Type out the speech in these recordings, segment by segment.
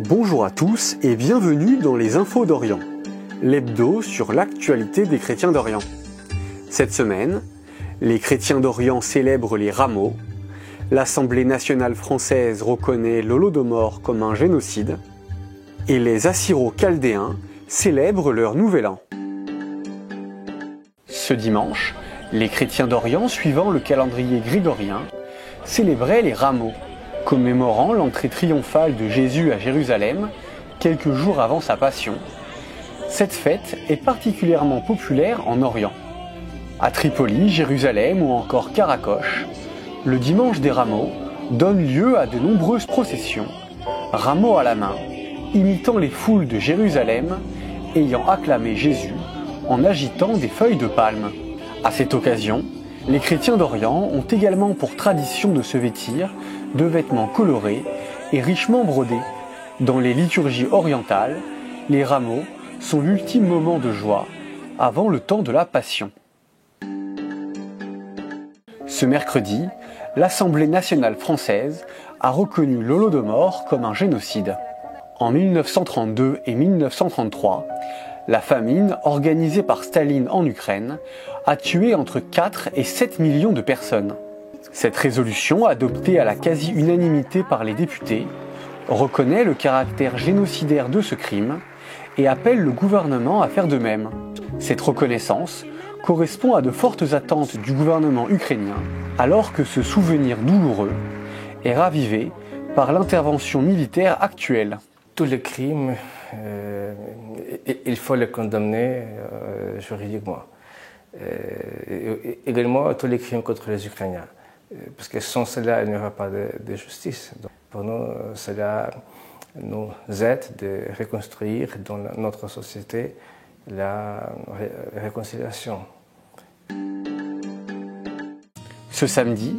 Bonjour à tous et bienvenue dans les Infos d'Orient, l'hebdo sur l'actualité des chrétiens d'Orient. Cette semaine, les chrétiens d'Orient célèbrent les rameaux, l'Assemblée nationale française reconnaît l'Holodomor comme un génocide, et les Assyro-Chaldéens célèbrent leur nouvel an. Ce dimanche, les chrétiens d'Orient, suivant le calendrier grégorien, célébraient les rameaux, commémorant l'entrée triomphale de Jésus à Jérusalem quelques jours avant sa passion. Cette fête est particulièrement populaire en Orient. À Tripoli, Jérusalem ou encore Karakoche, le dimanche des rameaux donne lieu à de nombreuses processions, rameaux à la main, imitant les foules de Jérusalem ayant acclamé Jésus en agitant des feuilles de palme. À cette occasion, les chrétiens d'Orient ont également pour tradition de se vêtir de vêtements colorés et richement brodés. Dans les liturgies orientales, les rameaux sont l'ultime moment de joie avant le temps de la Passion. Ce mercredi, l'Assemblée nationale française a reconnu l'Holodomor comme un génocide. En 1932 et 1933, la famine organisée par Staline en Ukraine a tué entre 4 et 7 millions de personnes. Cette résolution, adoptée à la quasi-unanimité par les députés, reconnaît le caractère génocidaire de ce crime et appelle le gouvernement à faire de même. Cette reconnaissance correspond à de fortes attentes du gouvernement ukrainien, alors que ce souvenir douloureux est ravivé par l'intervention militaire actuelle. Tous les crimes, il faut les condamner juridiquement. Également tous les crimes contre les Ukrainiens. Parce que sans cela, il n'y aura pas de justice. Donc, pour nous, cela nous aide de reconstruire dans notre société la réconciliation. Ce samedi,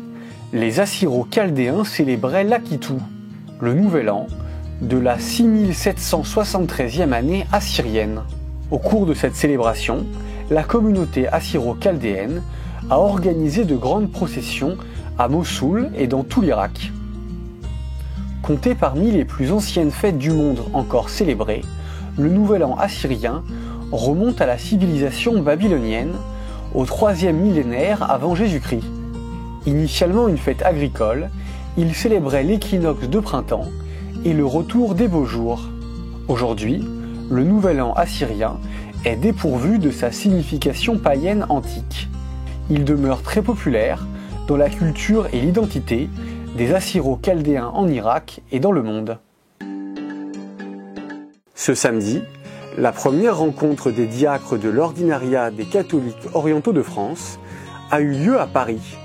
les Assyro-Chaldéens célébraient l'Akitou, le nouvel an, de la 6773e année assyrienne. Au cours de cette célébration, la communauté assyro-chaldéenne a organisé de grandes processions à Mossoul et dans tout l'Irak. Compté parmi les plus anciennes fêtes du monde encore célébrées, le Nouvel An assyrien remonte à la civilisation babylonienne au 3e millénaire avant Jésus-Christ. Initialement une fête agricole, il célébrait l'équinoxe de printemps et le retour des beaux jours. Aujourd'hui, le Nouvel An assyrien est dépourvu de sa signification païenne antique. Il demeure très populaire dans la culture et l'identité des Assyro-Chaldéens en Irak et dans le monde. Ce samedi, la première rencontre des diacres de l'ordinariat des catholiques orientaux de France a eu lieu à Paris.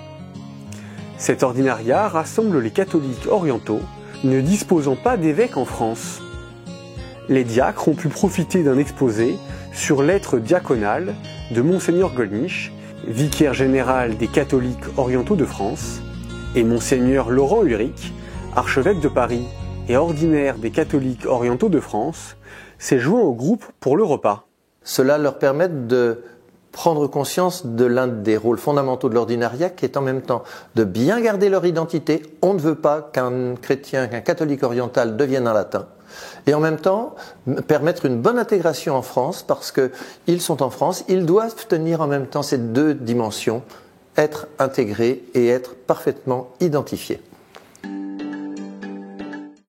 Cet ordinariat rassemble les catholiques orientaux ne disposant pas d'évêque en France. Les diacres ont pu profiter d'un exposé sur l'être diaconal de Monseigneur Gollnisch, vicaire général des catholiques orientaux de France, et Monseigneur Laurent Ulrich, archevêque de Paris et ordinaire des catholiques orientaux de France, s'est joint au groupe pour le repas. Cela leur permet de prendre conscience de l'un des rôles fondamentaux de l'ordinariat, qui est en même temps de bien garder leur identité. On ne veut pas qu'un chrétien, qu'un catholique oriental devienne un latin. Et en même temps, permettre une bonne intégration en France, parce qu'ils sont en France, ils doivent tenir en même temps ces deux dimensions, être intégrés et être parfaitement identifiés.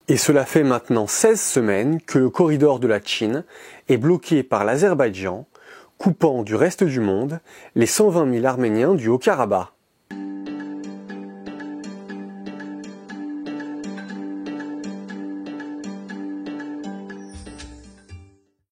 Et cela fait maintenant 16 semaines que le corridor de la Chine est bloqué par l'Azerbaïdjan, coupant du reste du monde les 120 000 Arméniens du Haut-Karabakh.